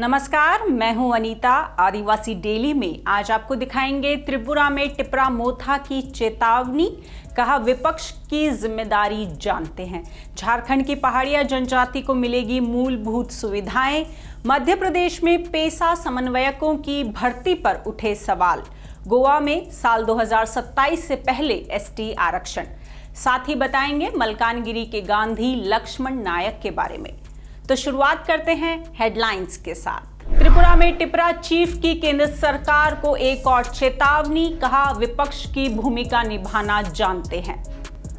नमस्कार, मैं हूं अनीता। आदिवासी डेली में आज आपको दिखाएंगे त्रिपुरा में टिपरा मोथा की चेतावनी, कहा विपक्ष की जिम्मेदारी जानते हैं। झारखंड की पहाड़िया जनजाति को मिलेगी मूलभूत सुविधाएं। मध्य प्रदेश में पेशा समन्वयकों की भर्ती पर उठे सवाल। गोवा में साल 2027 से पहले एसटी आरक्षण। साथ ही बताएंगे मलकानगिरी के गांधी लक्ष्मण नायक के बारे में। तो शुरुआत करते हैं हेडलाइंस के साथ। त्रिपुरा में टिपरा चीफ की केंद्र सरकार को एक और चेतावनी, कहा विपक्ष की भूमिका निभाना जानते हैं।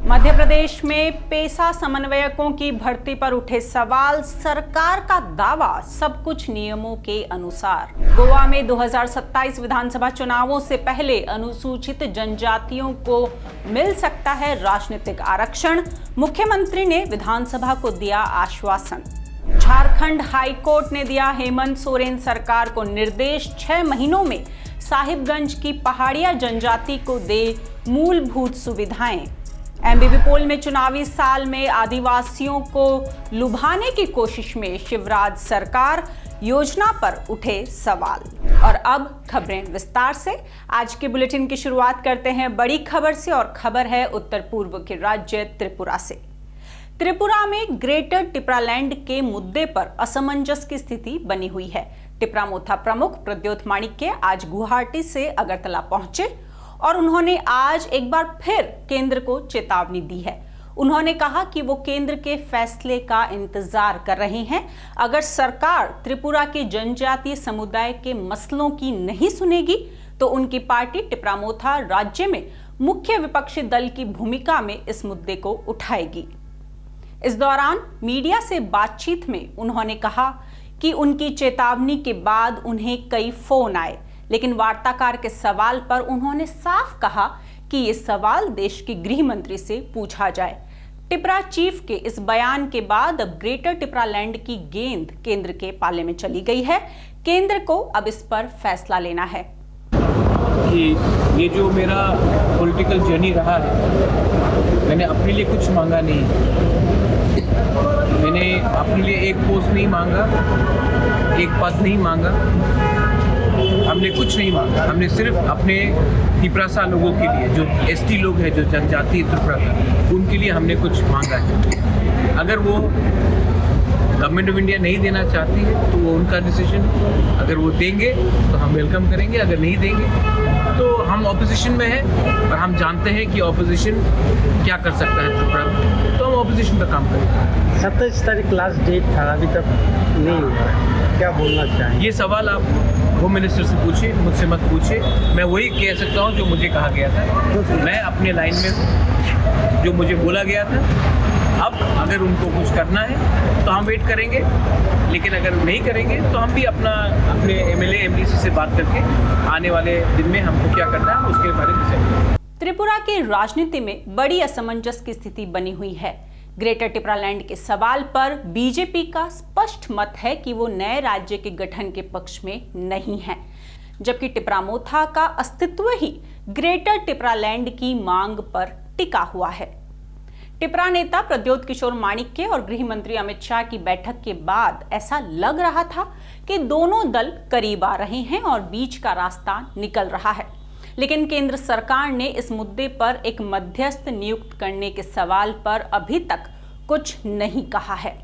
मध्य प्रदेश में पेशा समन्वयकों की भर्ती पर उठे सवाल, सरकार का दावा सब कुछ नियमों के अनुसार। गोवा में 2027 विधानसभा चुनावों से पहले अनुसूचित जनजातियों को मिल सकता है राजनीतिक आरक्षण, मुख्यमंत्री ने विधानसभा को दिया आश्वासन। झारखंड हाई कोर्ट ने दिया हेमंत सोरेन सरकार को निर्देश, 6 महीनों में साहिबगंज की पहाड़िया जनजाति को दे मूलभूत सुविधाएं। एमबीबी पोल में चुनावी साल में आदिवासियों को लुभाने की कोशिश में शिवराज सरकार, योजना पर उठे सवाल। और अब खबरें विस्तार से। आज के बुलेटिन की शुरुआत करते हैं बड़ी खबर से, और खबर है उत्तर पूर्व के राज्य त्रिपुरा से। त्रिपुरा में ग्रेटर टिपरालैंड के मुद्दे पर असमंजस की स्थिति बनी हुई है। टिपरा मोथा प्रमुख प्रद्योत माणिक्य आज गुवाहाटी से अगरतला पहुंचे और उन्होंने आज एक बार फिर केंद्र को चेतावनी दी है। उन्होंने कहा कि वो केंद्र के फैसले का इंतजार कर रहे हैं। अगर सरकार त्रिपुरा के जनजातीय समुदाय के मसलों की नहीं सुनेगी तो उनकी पार्टी टिपरा मोथा राज्य में मुख्य विपक्षी दल की भूमिका में इस मुद्दे को उठाएगी। इस दौरान मीडिया से बातचीत में उन्होंने कहा कि उनकी चेतावनी के बाद उन्हें कई फोन आए, लेकिन वार्ताकार के सवाल पर उन्होंने साफ कहा कि ये सवाल देश के गृह मंत्री से पूछा जाए। टिपरा चीफ के इस बयान के बाद अब ग्रेटर टिपरालैंड की गेंद केंद्र के पाले में चली गई है। केंद्र को अब इस पर फैसला लेना है कि ये जो मेरा पॉलिटिकल जर्नी रहा है, मैंने अपने लिए कुछ मांगा नहीं। मैंने अपने लिए एक पोस्ट नहीं मांगा, एक पद नहीं मांगा, हमने कुछ नहीं मांगा। हमने सिर्फ अपने तिपरासा लोगों के लिए, जो एसटी लोग हैं, जो जनजाति त्रिपुरा का, उनके लिए हमने कुछ मांगा है। अगर वो गवर्नमेंट ऑफ इंडिया नहीं देना चाहती है तो वो उनका डिसीजन, अगर वो देंगे तो हम वेलकम करेंगे, अगर नहीं देंगे तो हम ऑपोजिशन में हैं और हम जानते हैं कि ऑपोजिशन क्या कर सकता है त्रिपुरा में, तो हम ऑपोजिशन का काम करेंगे। 27 तारीख लास्ट डेट था, अभी तक नहीं हुआ है, क्या बोलना चाहिए? ये सवाल आप होम मिनिस्टर से पूछिए, मुझसे मत पूछिए। मैं वही कह सकता हूँ जो मुझे कहा गया था। मैं अपने लाइन में हूँ, जो मुझे बोला गया था। अब अगर उनको कुछ करना है तो हम वेट करेंगे, लेकिन अगर नहीं करेंगे तो हम भी अपने एमएलए एमडीसी से बात करके आने वाले दिन में हमको क्या करना है उसके बारे में डिसाइड। त्रिपुरा की राजनीति में बड़ी असमंजस की स्थिति बनी हुई है। ग्रेटर टिपरालैंड के सवाल पर बीजेपी का स्पष्ट मत है कि वो नए राज्य के गठन के पक्ष में नहीं है, जबकि टिपरा मोथा का अस्तित्व ही ग्रेटर टिपरालैंड की मांग पर टिका हुआ है। टिपरा नेता प्रद्योत किशोर माणिक्य और गृह मंत्री अमित शाह की बैठक के बाद ऐसा लग रहा था कि दोनों दल करीब आ रहे हैं और बीच का रास्ता निकल रहा है, लेकिन केंद्र सरकार ने इस मुद्दे पर एक मध्यस्थ नियुक्त करने के सवाल पर अभी तक कुछ नहीं कहा है।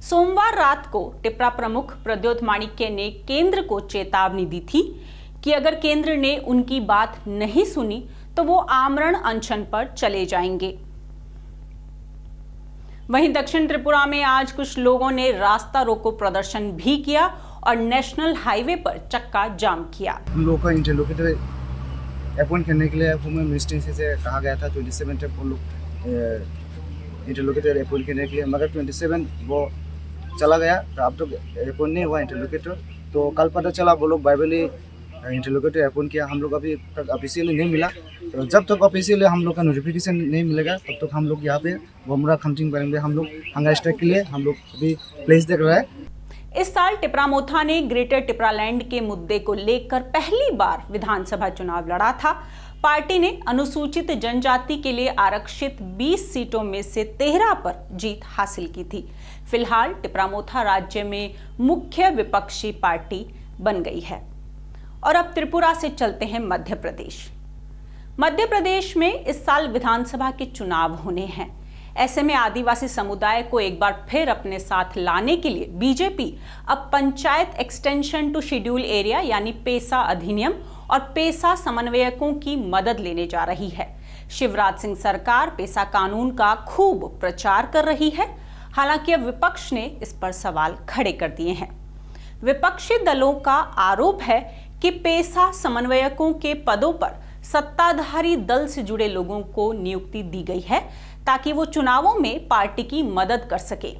सोमवार रात को टिपरा प्रमुख प्रद्योत माणिक्य ने केंद्र को चेतावनी दी थी कि अगर केंद्र ने उनकी बात नहीं सुनी तो वो आमरण अनशन पर चले जाएंगे। वहीं दक्षिण त्रिपुरा में आज कुछ लोगों ने रास्ता रोको प्रदर्शन भी किया और नेशनल हाईवे पर चक्का जाम किया। हम लोग का इंटरलोकेटर अपॉइंट करने के लिए होम मिनिस्ट्री से कहा गया था 27 तक वो लोग इंटरलोकेटर अपॉइंट करने के लिए, मगर 27 वो चला गया तो अब तक अपॉइंट नहीं हुआ इंटरलोकेटर। तो कल पता चला वो लोग बाइबली इंटरलोकेटर अपॉइंट किया, हम लोग अभी तक ऑफिशियली नहीं मिला। तो जब तक ऑफिशियली हम लोग का नोटिफिकेशन नहीं मिलेगा तब तक हम लोग यहाँ पे बमरा खंटिंग करेंगे। हम लोग हंगर स्ट्राइक के लिए हम लोग अभी प्लेस देख रहे हैं। इस साल टिपरा मोथा ने ग्रेटर टिपरालैंड के मुद्दे को लेकर पहली बार विधानसभा चुनाव लड़ा था। पार्टी ने अनुसूचित जनजाति के लिए आरक्षित 20 सीटों में से 13 पर जीत हासिल की थी। फिलहाल टिपरामोथा राज्य में मुख्य विपक्षी पार्टी बन गई है। और अब त्रिपुरा से चलते हैं मध्य प्रदेश। मध्य प्रदेश में इस साल विधानसभा के चुनाव होने हैं। ऐसे में आदिवासी समुदाय को एक बार फिर अपने साथ लाने के लिए बीजेपी अब panchayat extension to schedule area यानी पेसा अधिनियम और पेसा समन्वयकों की मदद लेने जा रही है। शिवराज सिंह सरकार पेसा कानून का खूब प्रचार कर रही है। हालांकि अब विपक्ष ने इस पर सवाल खड़े कर दिए हैं। विपक्षी दलों का आरोप है कि पेसा समन्वयकों के पदों पर सत्ताधारी दल से जुड़े लोगों को नियुक्ति दी गई है ताकि वो चुनावों में पार्टी की मदद कर सके।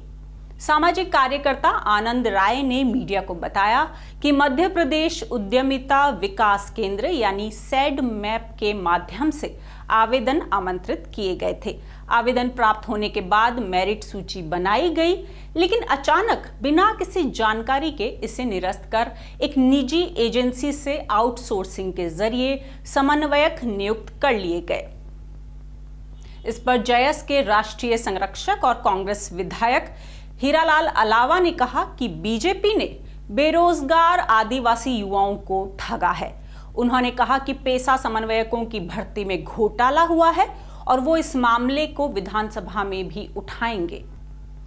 सामाजिक कार्यकर्ता आनंद राय ने मीडिया को बताया कि मध्य प्रदेश उद्यमिता विकास केंद्र यानी सैड मैप के माध्यम से आवेदन आमंत्रित किए गए थे। आवेदन प्राप्त होने के बाद मेरिट सूची बनाई गई, लेकिन अचानक बिना किसी जानकारी के इसे निरस्त कर एक निजी एजेंसी से आउटसोर्सिंग के जरिए समन्वयक नियुक्त कर लिए गए। इस पर जयस के राष्ट्रीय संरक्षक और कांग्रेस विधायक हीरालाल अलावा ने कहा कि बीजेपी ने बेरोजगार आदिवासी युवाओं को ठगा है। उन्होंने कहा कि पेसा समन्वयकों की भर्ती में घोटाला हुआ है और वो इस मामले को विधानसभा में भी उठाएंगे।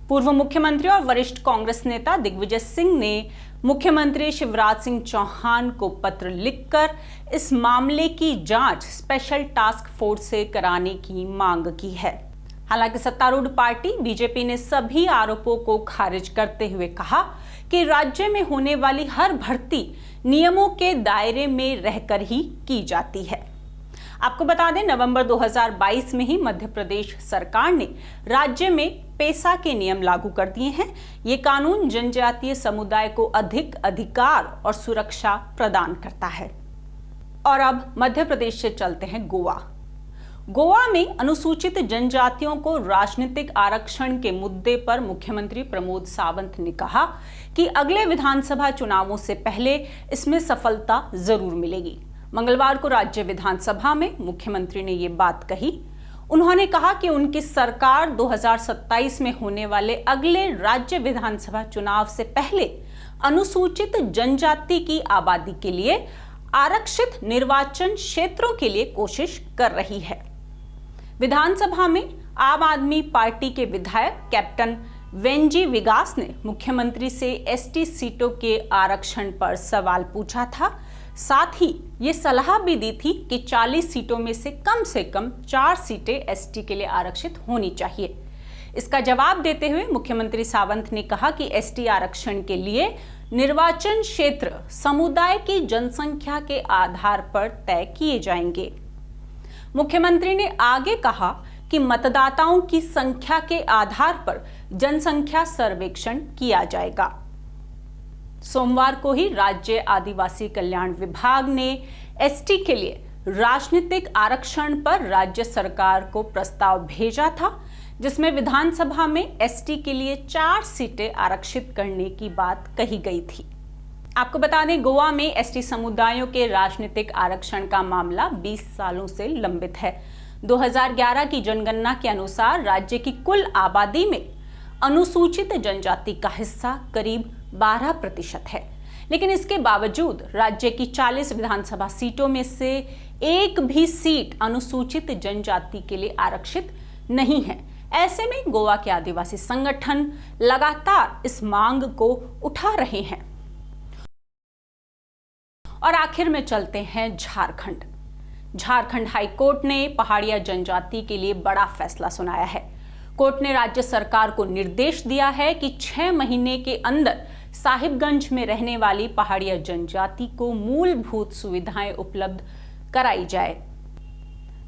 पूर्व मुख्यमंत्री और वरिष्ठ कांग्रेस नेता दिग्विजय सिंह ने मुख्यमंत्री शिवराज सिंह चौहान को पत्र लिखकर इस मामले की जांच स्पेशल टास्क फोर्स से कराने की मांग की है। हालांकि सत्तारूढ़ पार्टी बीजेपी ने सभी आरोपों को खारिज करते हुए कहा कि राज्य में होने वाली हर भर्ती नियमों के दायरे में रहकर ही की जाती है। आपको बता दें, नवंबर 2022 में ही मध्य प्रदेश सरकार ने राज्य में पेसा के नियम लागू कर दिए हैं। ये कानून जनजातीय समुदाय को अधिक अधिकार और सुरक्षा प्रदान करता है। और अब मध्य प्रदेश से चलते हैं गोवा। गोवा में अनुसूचित जनजातियों को राजनीतिक आरक्षण के मुद्दे पर मुख्यमंत्री प्रमोद सावंत ने कहा कि अगले विधानसभा चुनावों से पहले इसमें सफलता जरूर मिलेगी। मंगलवार को राज्य विधानसभा में मुख्यमंत्री ने ये बात कही। उन्होंने कहा कि उनकी सरकार 2027 में होने वाले अगले राज्य विधानसभा चुनाव से पहले अनुसूचित जनजाति की आबादी के लिए आरक्षित निर्वाचन क्षेत्रों के लिए कोशिश कर रही है। विधानसभा में आम आदमी पार्टी के विधायक कैप्टन वेंजी विगास ने मुख्यमंत्री से एसटी सीटों के आरक्षण पर सवाल पूछा था। साथ ही ये सलाह भी दी थी कि 40 सीटों में से कम 4 सीटें एसटी के लिए आरक्षित होनी चाहिए। इसका जवाब देते हुए मुख्यमंत्री सावंत ने कहा कि एसटी आरक्षण के लिए निर्वाचन क्षेत्र समुदाय की जनसंख्या के आधार पर तय किए जाएंगे। मुख्यमंत्री ने आगे कहा कि मतदाताओं की संख्या के आधार पर जनसंख्या सर्वेक्षण किया जाएगा। सोमवार को ही राज्य आदिवासी कल्याण विभाग ने एसटी के लिए राजनीतिक आरक्षण पर राज्य सरकार को प्रस्ताव भेजा था, जिसमें विधानसभा में एसटी के लिए 4 सीटें आरक्षित करने की बात कही गई थी। आपको बता दें, गोवा में एसटी समुदायों के राजनीतिक आरक्षण का मामला 20 सालों से लंबित है। 2011 की जनगणना के अनुसार राज्य की कुल आबादी में अनुसूचित जनजाति का हिस्सा करीब 12% है, लेकिन इसके बावजूद राज्य की 40 विधानसभा सीटों में से एक भी सीट अनुसूचित जनजाति के लिए आरक्षित नहीं है। ऐसे में गोवा के आदिवासी संगठन लगातार इस मांग को उठा रहे हैं। और आखिर में चलते हैं झारखंड। झारखंड हाई कोर्ट ने पहाड़िया जनजाति के लिए बड़ा फैसला सुनाया है। कोर्ट ने राज्य सरकार को निर्देश दिया है कि 6 महीने के अंदर साहिबगंज में रहने वाली पहाड़िया जनजाति को मूलभूत सुविधाएं उपलब्ध कराई जाए।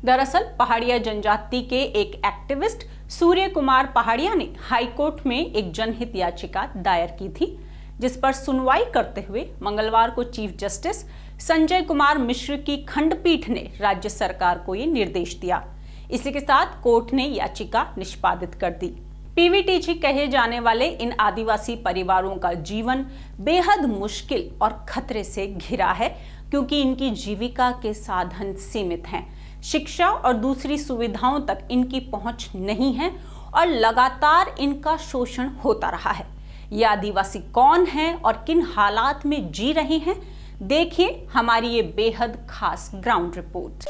दरअसल पहाड़िया जनजाति के एक एक्टिविस्ट सूर्य कुमार पहाड़िया ने हाईकोर्ट में एक जनहित याचिका दायर की थी, जिस पर सुनवाई करते हुए मंगलवार को चीफ जस्टिस संजय कुमार मिश्र की खंडपीठ ने राज्य सरकार को ये निर्देश दिया। इसी के साथ कोर्ट ने याचिका निष्पादित कर दी। पीवीटीजी कहे जाने वाले इन आदिवासी परिवारों का जीवन बेहद मुश्किल और खतरे से घिरा है, क्योंकि इनकी जीविका के साधन सीमित हैं। शिक्षा और दूसरी सुविधाओं तक इनकी पहुंच नहीं है और लगातार इनका शोषण होता रहा है। ये आदिवासी कौन हैं और किन हालात में जी रहे हैं, देखिए हमारी ये बेहद खास ग्राउंड रिपोर्ट।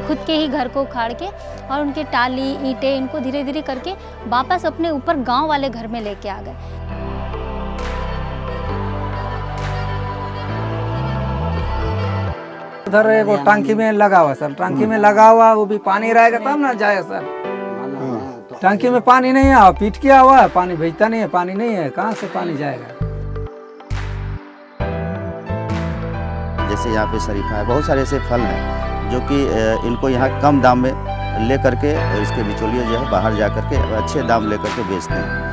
खुद के ही घर को उखाड़ के और उनके टाली ईंटें इनको धीरे धीरे करके वापस अपने ऊपर गांव वाले घर में लेके आ गए। उधर एक टंकी में लगा हुआ सर, टंकी में लगा हुआ, वो भी पानी रहेगा तब ना जाए सर। टंकी में पानी नहीं है, पीट किया हुआ है, पानी भेजता नहीं है, पानी नहीं है, कहाँ से पानी जाएगा। जैसे यहाँ पे शरीफा है, बहुत सारे ऐसे फल हैं जो कि इनको यहाँ कम दाम में ले करके और इसके बिचौलिए जो है बाहर जा करके अच्छे दाम ले करके बेचते हैं।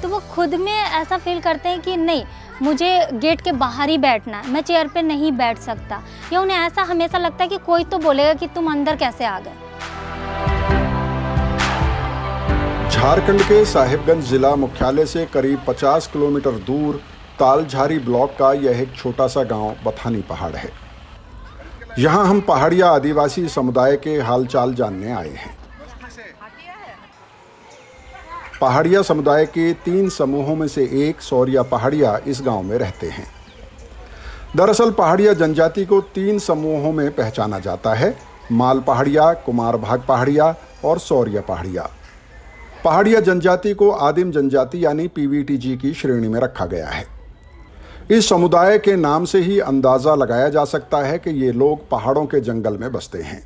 तो वो खुद में ऐसा फील करते हैं कि नहीं, मुझे गेट के बाहर ही बैठना है, मैं चेयर पे नहीं बैठ सकता, या उन्हें ऐसा हमेशा लगता है कि कोई तो बोलेगा कि तुम अंदर कैसे आ गए। झारखंड के साहिबगंज जिला मुख्यालय से करीब 50 किलोमीटर दूर तालझारी ब्लॉक का यह एक छोटा सा गांव बथानी पहाड़ है। यहां हम पहाड़िया आदिवासी समुदाय के हालचाल जानने आए हैं। पहाड़िया समुदाय के 3 समूहों में से एक सौरिया पहाड़िया इस गांव में रहते हैं। दरअसल पहाड़िया जनजाति को 3 समूहों में पहचाना जाता है: माल पहाड़िया, कुमार भाग पहाड़िया और सौरिया पहाड़िया। पहाड़िया जनजाति को आदिम जनजाति यानी पीवीटीजी की श्रेणी में रखा गया है। इस समुदाय के नाम से ही अंदाजा लगाया जा सकता है कि ये लोग पहाड़ों के जंगल में बसते हैं।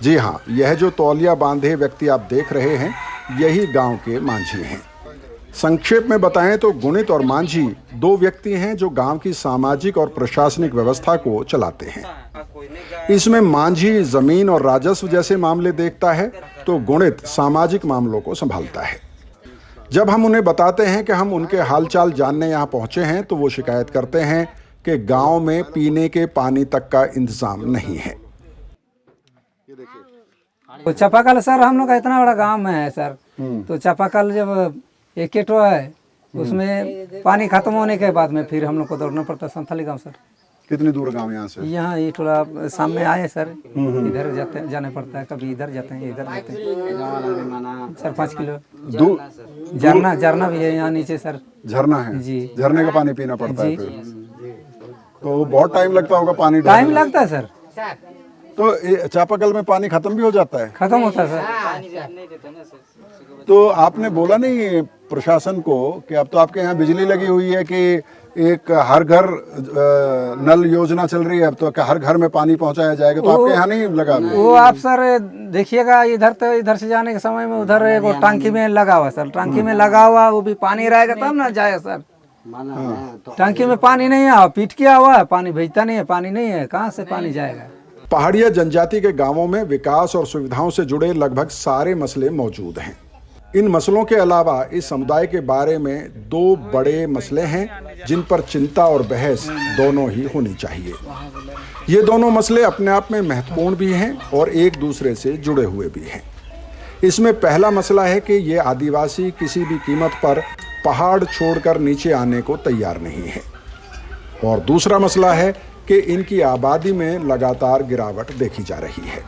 जी हाँ, यह जो तौलिया बांधे व्यक्ति आप देख रहे हैं, यही गांव के मांझी हैं। संक्षेप में बताएं तो गुणित और मांझी 2 व्यक्ति हैं जो गांव की सामाजिक और प्रशासनिक व्यवस्था को चलाते हैं। इसमें मांझी जमीन और राजस्व जैसे मामले देखता है तो गुणित सामाजिक मामलों को संभालता है। जब हम उन्हें बताते हैं कि हम उनके हालचाल जानने यहाँ पहुंचे हैं तो वो शिकायत करते हैं कि गांव में पीने के पानी तक का इंतजाम नहीं है। तो चापाकल सर हम लोग का इतना बड़ा गांव में है सर, तो चापाकल जब एक है उसमें पानी खत्म होने के बाद में फिर हम लोग को दौड़ना पड़ता है संथाली गाँव सर। कितनी दूर गांव यहाँ से? यहाँ ये थोड़ा सामने आए सर, इधर जाने पड़ता है, कभी इधर जाते हैं, इधर जाते हैं, 4-5 किलो। झरना भी है यहाँ नीचे सर। झरना है जी, झरने का पानी पीना पड़ता है। फिर तो बहुत टाइम लगता होगा पानी? टाइम लगता है सर। तो चापाकल में पानी खत्म भी हो जाता है? खत्म होता है सर। तो आपने बोला नहीं प्रशासन को कि अब तो आपके यहाँ बिजली लगी हुई है कि एक हर घर नल योजना चल रही है, अब तो हर घर में पानी पहुंचाया जाएगा, तो आपके यहाँ नहीं लगा? वो आप सर देखिएगा, इधर तो इधर से जाने के समय में उधर एक टंकी में लगा हुआ सर, टंकी में लगा हुआ, वो भी पानी रहेगा तब ना जाए सर। टंकी में पानी नहीं है, पीट किया हुआ है, पानी भेजता नहीं है, पानी नहीं है, कहाँ से पानी जाएगा। पहाड़िया जनजाति के गांवों में विकास और सुविधाओं से जुड़े लगभग सारे मसले मौजूद हैं। इन मसलों के अलावा इस समुदाय के बारे में 2 बड़े मसले हैं जिन पर चिंता और बहस दोनों ही होनी चाहिए। ये दोनों मसले अपने आप में महत्वपूर्ण भी हैं और एक दूसरे से जुड़े हुए भी हैं। इसमें पहला मसला है कि ये आदिवासी किसी भी कीमत पर पहाड़ छोड़कर नीचे आने को तैयार नहीं है, और दूसरा मसला है कि इनकी आबादी में लगातार गिरावट देखी जा रही है।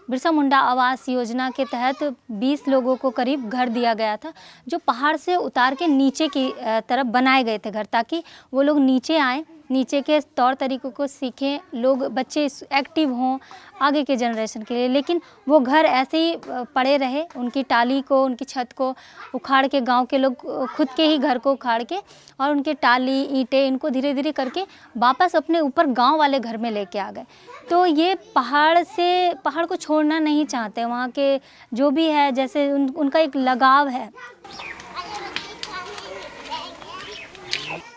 बिरसा मुंडा आवास योजना के तहत 20 लोगों को करीब घर दिया गया था, जो पहाड़ से उतार के नीचे की तरफ बनाए गए थे घर, ताकि वो लोग नीचे आएँ, नीचे के तौर तरीकों को सीखें, लोग बच्चे एक्टिव हों आगे के जनरेशन के लिए। लेकिन वो घर ऐसे ही पड़े रहे, उनकी टाली को, उनकी छत को उखाड़ के गांव के लोग खुद के ही घर को उखाड़ के और उनके टाली ईंटें इनको धीरे धीरे करके वापस अपने ऊपर गांव वाले घर में लेके आ गए। तो ये पहाड़ को छोड़ना नहीं चाहते, वहाँ के जो भी है, जैसे उनका एक लगाव है।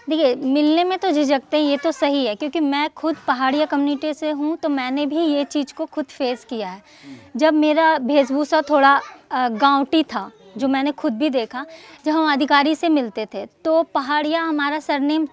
देखिए, मिलने में तो झिझकते हैं, ये तो सही है, क्योंकि मैं खुद पहाड़िया कम्युनिटी से हूँ, तो मैंने भी ये चीज़ को खुद फेस किया है। जब मेरा वेशभूषा थोड़ा गाँवटी था, जो मैंने खुद भी देखा। जब हम अधिकारी से मिलते थे तो पहाड़िया हमारा सरनेम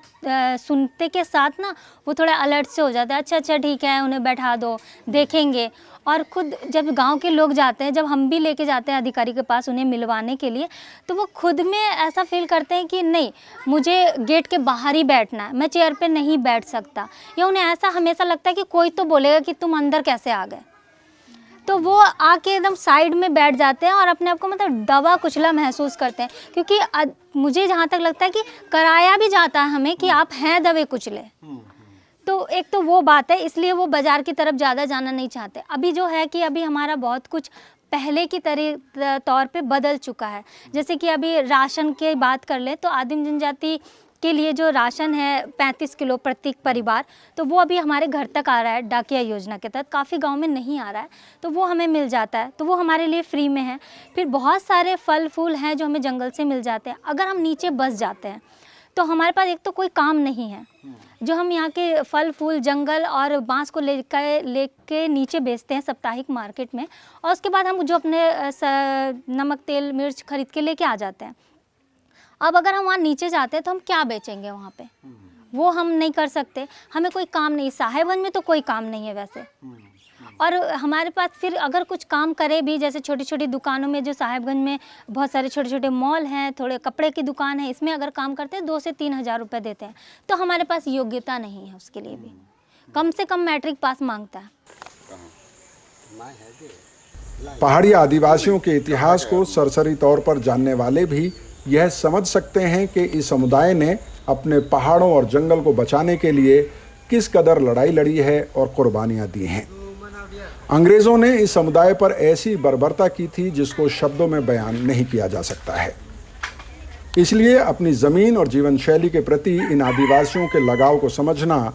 सुनते के साथ ना वो थोड़ा अलर्ट से हो जाता है, अच्छा अच्छा ठीक है उन्हें बैठा दो, देखेंगे। और खुद जब गांव के लोग जाते हैं, जब हम भी लेके जाते हैं अधिकारी के पास उन्हें मिलवाने के लिए, तो वो खुद में ऐसा फील करते हैं कि नहीं मुझे गेट के बाहर ही बैठना है, मैं चेयर पे नहीं बैठ सकता। या उन्हें ऐसा हमेशा लगता है कि कोई तो बोलेगा कि तुम अंदर कैसे आ गए, तो वो आके एकदम साइड में बैठ जाते हैं और अपने आप को मतलब दबा कुचला महसूस करते हैं। क्योंकि मुझे जहाँ तक लगता है कि कराया भी जाता है हमें कि आप हैं दबे कुचले। तो एक तो वो बात है, इसलिए वो बाज़ार की तरफ ज़्यादा जाना नहीं चाहते। अभी जो है कि अभी हमारा बहुत कुछ पहले की तौर पे बदल चुका है। जैसे कि अभी राशन की बात कर ले तो आदिम जनजाति के लिए जो राशन है 35 किलो प्रत्येक परिवार, तो वो अभी हमारे घर तक आ रहा है डाकिया योजना के तहत। काफ़ी गांव में नहीं आ रहा है, तो वो हमें मिल जाता है, तो वो हमारे लिए फ्री में है। फिर बहुत सारे फल फूल हैं जो हमें जंगल से मिल जाते हैं। अगर हम नीचे बस जाते हैं तो हमारे पास एक तो कोई काम नहीं है, जो हम यहाँ के फल फूल जंगल और बांस को लेके नीचे बेचते हैं साप्ताहिक मार्केट में, और उसके बाद हम जो अपने नमक तेल मिर्च खरीद के लेके आ जाते हैं। अब अगर हम वहाँ नीचे जाते हैं तो हम क्या बेचेंगे वहाँ पे, वो हम नहीं कर सकते। हमें कोई काम नहीं, साहेबगंज में तो कोई काम नहीं है वैसे। और हमारे पास फिर अगर कुछ काम करे भी, जैसे छोटी छोटी दुकानों में, जो साहेबगंज में बहुत सारे छोटे छोटे मॉल हैं, थोड़े कपड़े की दुकान है, इसमें अगर काम करते हैं 2 से 3 हज़ार रुपये देते हैं, तो हमारे पास योग्यता नहीं है उसके लिए भी। कम से कम मैट्रिक पास मांगता है। पहाड़ी आदिवासियों के इतिहास को सरसरी तौर पर जानने वाले भी यह समझ सकते हैं कि इस समुदाय ने अपने पहाड़ों और जंगल को बचाने के लिए किस कदर लड़ाई लड़ी है और कुर्बानियां दी हैं। अंग्रेजों ने इस समुदाय पर ऐसी बर्बरता की थी जिसको शब्दों में बयान नहीं किया जा सकता है। इसलिए अपनी जमीन और जीवन शैली के प्रति इन आदिवासियों के लगाव को समझना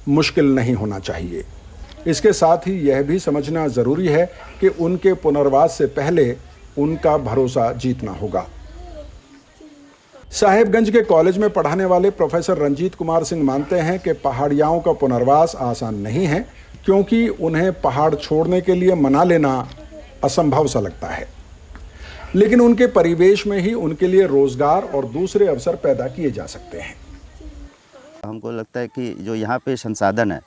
मुश्किल नहीं होना चाहिए। इसके साथ ही यह भी समझना जरूरी है कि उनके पुनर्वास से पहले उनका भरोसा जीतना होगा। साहेबगंज के कॉलेज में पढ़ाने वाले प्रोफेसर रंजीत कुमार सिंह मानते हैं कि पहाड़ियाओं का पुनर्वास आसान नहीं है, क्योंकि उन्हें पहाड़ छोड़ने के लिए मना लेना असंभव सा लगता है, लेकिन उनके परिवेश में ही उनके लिए रोजगार और दूसरे अवसर पैदा किए जा सकते हैं। हमको लगता है कि जो यहाँ पे संसाधन है,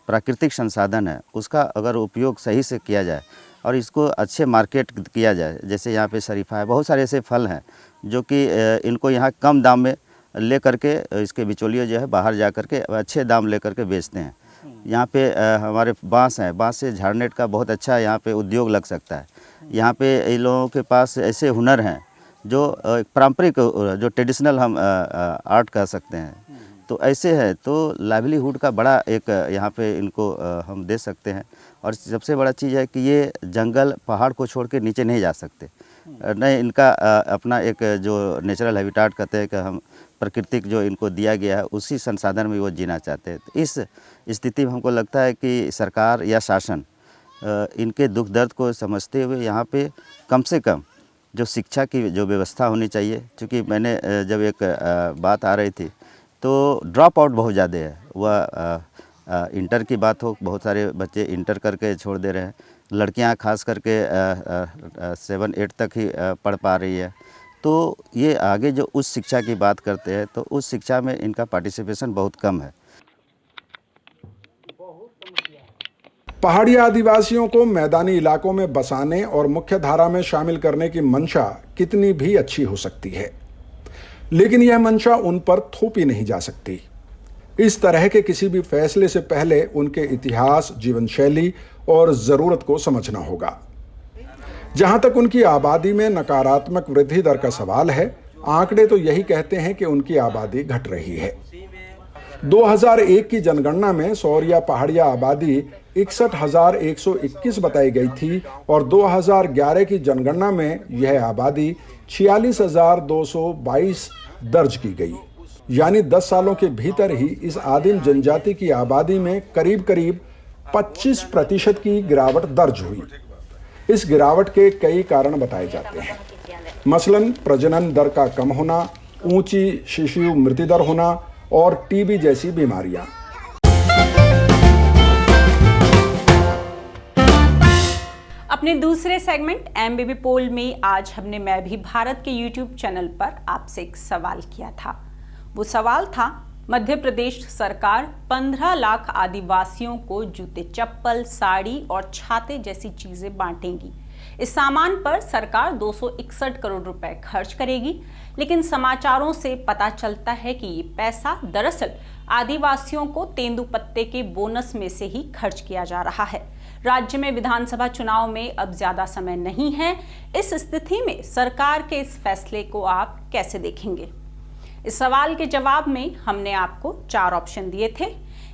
प्राकृतिक संसाधन है, उसका अगर उपयोग सही से किया जाए और इसको अच्छे मार्केट किया जाए, जैसे यहाँ पे शरीफा है, बहुत सारे ऐसे फल हैं जो कि इनको यहाँ कम दाम में ले करके इसके बिचौलिए जो है बाहर जा करके अच्छे दाम ले करके बेचते हैं। यहाँ पे हमारे बांस हैं, बांस से झाड़नेट का बहुत अच्छा यहाँ पे उद्योग लग सकता है। यहाँ पे इन लोगों के पास ऐसे हुनर हैं जो पारंपरिक, जो ट्रेडिशनल हम आर्ट कह सकते हैं, तो ऐसे है, तो लाइवलीहुड का बड़ा एक यहाँ पे इनको हम दे सकते हैं। और सबसे बड़ा चीज़ है कि ये जंगल पहाड़ को छोड़ के नीचे नहीं जा सकते, नहीं, इनका अपना एक जो नेचुरल हैबिटेट कहते हैं कि हम प्राकृतिक जो इनको दिया गया है उसी संसाधन में वो जीना चाहते हैं। तो इस स्थिति में हमको लगता है कि सरकार या शासन इनके दुख दर्द को समझते हुए यहाँ पे कम से कम जो शिक्षा की जो व्यवस्था होनी चाहिए, क्योंकि मैंने जब एक बात आ रही थी तो ड्रॉप आउट बहुत ज़्यादा है। वह इंटर की बात हो, बहुत सारे बच्चे इंटर करके छोड़ दे रहे हैं। लड़कियां खास करके 7-8 तक ही पढ़ पा रही है। तो ये आगे जो उच्च शिक्षा की बात करते हैं तो उस शिक्षा में इनका पार्टिसिपेशन बहुत कम है। पहाड़ी आदिवासियों को मैदानी इलाकों में बसाने और मुख्य धारा में शामिल करने की मंशा कितनी भी अच्छी हो सकती है, लेकिन यह मंशा उन पर थोपी नहीं जा सकती। इस तरह के किसी भी फैसले से पहले उनके इतिहास, जीवन शैली और ज़रूरत को समझना होगा। जहां तक उनकी आबादी में नकारात्मक वृद्धि दर का सवाल है, आंकड़े तो यही कहते हैं कि उनकी आबादी घट रही है। 2001 की जनगणना में सौरिया पहाड़िया आबादी 61,121 बताई गई थी और 2011 की जनगणना में यह आबादी 46,222 दर्ज की गई। यानी 10 सालों के भीतर ही इस आदिम जनजाति की आबादी में करीब करीब 25% की गिरावट दर्ज हुई। इस गिरावट के कई कारण बताए जाते हैं, मसलन प्रजनन दर का कम होना, ऊंची शिशु मृत्यु दर होना और टीबी जैसी बीमारियां। अपने दूसरे सेगमेंट एमबीबी पोल में आज हमने मैं भी भारत के यूट्यूब चैनल पर आपसे एक सवाल किया था। वो सवाल था, मध्य प्रदेश सरकार 15 लाख आदिवासियों को जूते, चप्पल, साड़ी और छाते जैसी चीजें बांटेगी। इस सामान पर सरकार 261 करोड़ रुपए खर्च करेगी, लेकिन समाचारों से पता चलता है कि ये पैसा दरअसल आदिवासियों को तेंदुपत्ते के बोनस में से ही खर्च किया जा रहा है। राज्य में विधानसभा चुनाव में अब ज्यादा समय नहीं है। इस स्थिति में सरकार के इस फैसले को आप कैसे देखेंगे? इस सवाल के जवाब में हमने आपको 4 ऑप्शन दिए थे।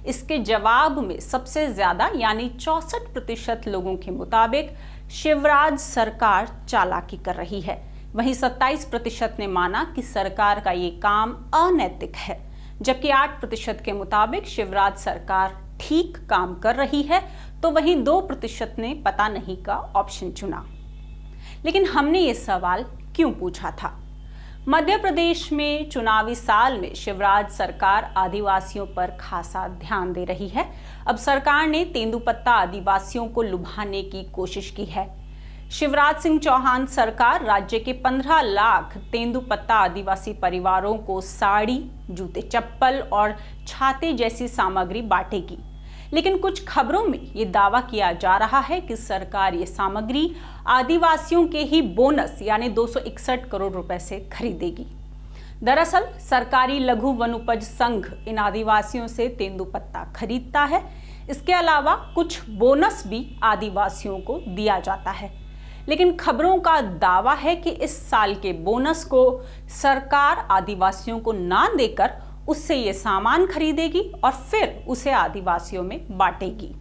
इसके जवाब में सबसे ज्यादा यानी 64% लोगों के मुताबिक शिवराज सरकार चालाकी कर रही है। वहीं 27% ने माना कि सरकार का ये काम अनैतिक है, जबकि 8% के मुताबिक शिवराज सरकार ठीक काम कर रही है, तो वहीं 2% ने पता नहीं का ऑप्शन चुना। लेकिन हमने ये सवाल क्यों पूछा था? मध्य प्रदेश में चुनावी साल में शिवराज सरकार आदिवासियों पर खासा ध्यान दे रही है। अब सरकार ने तेंदुपत्ता आदिवासियों को लुभाने की कोशिश की है। शिवराज सिंह चौहान सरकार राज्य के 15 लाख तेंदुपत्ता आदिवासी परिवारों को साड़ी, जूते, चप्पल और छाते जैसी सामग्री बांटेगी। लेकिन कुछ खबरों में ये दावा किया जा रहा है कि सरकार ये सामग्री आदिवासियों के ही बोनस यानी 261 करोड़ रुपए से खरीदेगी। दरअसल सरकारी लघु वनोपज संघ इन आदिवासियों से तेंदुपत्ता खरीदता है। इसके अलावा कुछ बोनस भी आदिवासियों को दिया जाता है। लेकिन खबरों का दावा है कि इस साल के बोनस को सरकार आदिवासियों को ना देकर उससे ये सामान खरीदेगी और फिर उसे आदिवासियों में बांटेगी।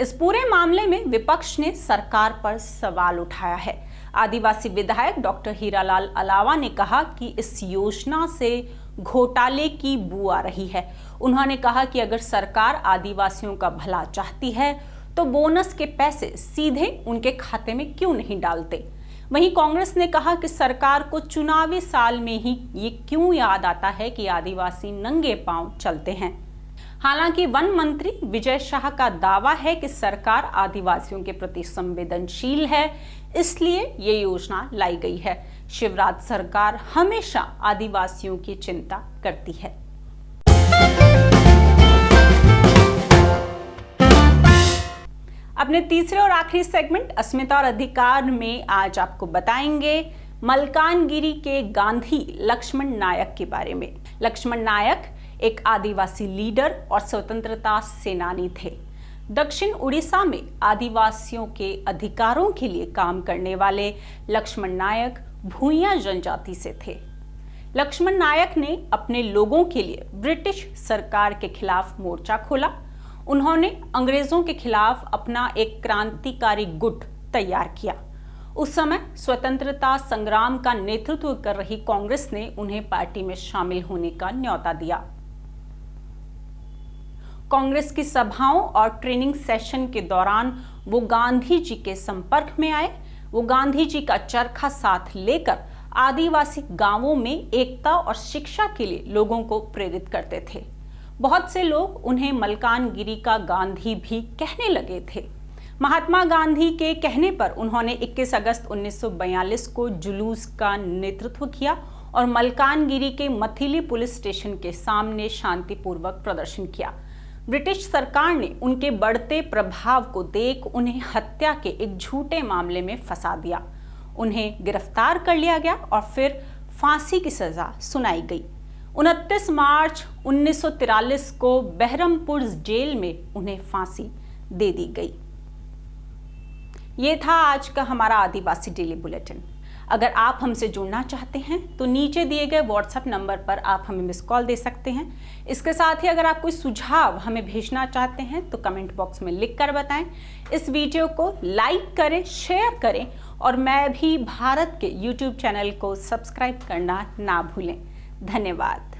इस पूरे मामले में विपक्ष ने सरकार पर सवाल उठाया है। आदिवासी विधायक डॉक्टर हीरालाल अलावा ने कहा कि इस योजना से घोटाले की बू आ रही है। उन्होंने कहा कि अगर सरकार आदिवासियों का भला चाहती है तो बोनस के पैसे सीधे उनके खाते में क्यों नहीं डालते। वहीं कांग्रेस ने कहा कि सरकार को चुनावी साल में ही ये क्यों याद आता है कि आदिवासी नंगे पांव चलते हैं। हालांकि वन मंत्री विजय शाह का दावा है कि सरकार आदिवासियों के प्रति संवेदनशील है, इसलिए ये योजना लाई गई है। शिवराज सरकार हमेशा आदिवासियों की चिंता करती है। अपने तीसरे और आखिरी सेगमेंट अस्मिता और अधिकार में आज आपको बताएंगे मलकानगिरी के गांधी लक्ष्मण नायक के बारे में। लक्ष्मण नायक एक आदिवासी लीडर और स्वतंत्रता सेनानी थे। दक्षिण उड़ीसा में आदिवासियों के अधिकारों के लिए काम करने वाले लक्ष्मण नायक भूइयां जनजाति से थे। लक्ष्मण नायक ने अपने लोगों के लिए ब्रिटिश सरकार के खिलाफ मोर्चा खोला। उन्होंने अंग्रेजों के खिलाफ अपना एक क्रांतिकारी गुट तैयार किया। उस समय स्वतंत्रता संग्राम का नेतृत्व कर रही कांग्रेस ने उन्हें पार्टी में शामिल होने का न्योता दिया। कांग्रेस की सभाओं और ट्रेनिंग सेशन के दौरान वो गांधी जी के संपर्क में आए। वो गांधी जी का चरखा साथ लेकर आदिवासी गांवों में एकता और शिक्षा के लिए लोगों को प्रेरित करते थे। बहुत से लोग उन्हें मलकानगिरी का गांधी भी कहने लगे थे। महात्मा गांधी के कहने पर उन्होंने 21 अगस्त 1942 को जुलूस का नेतृत्व किया और मलकानगिरी के मथिली पुलिस स्टेशन के सामने शांतिपूर्वक प्रदर्शन किया। ब्रिटिश सरकार ने उनके बढ़ते प्रभाव को देख उन्हें हत्या के एक झूठे मामले में फंसा दिया। उन्हें गिरफ्तार कर लिया गया और फिर फांसी की सजा सुनाई गई। 29 मार्च 1943 को बहरमपुर जेल में उन्हें फांसी दे दी गई। ये था आज का हमारा आदिवासी डेली बुलेटिन। अगर आप हमसे जुड़ना चाहते हैं तो नीचे दिए गए व्हाट्सएप नंबर पर आप हमें मिस कॉल दे सकते हैं। इसके साथ ही अगर आप कोई सुझाव हमें भेजना चाहते हैं तो कमेंट बॉक्स में लिख कर बताएं। इस वीडियो को लाइक करें, शेयर करें और मैं भी भारत के यूट्यूब चैनल को सब्सक्राइब करना ना भूलें। धन्यवाद।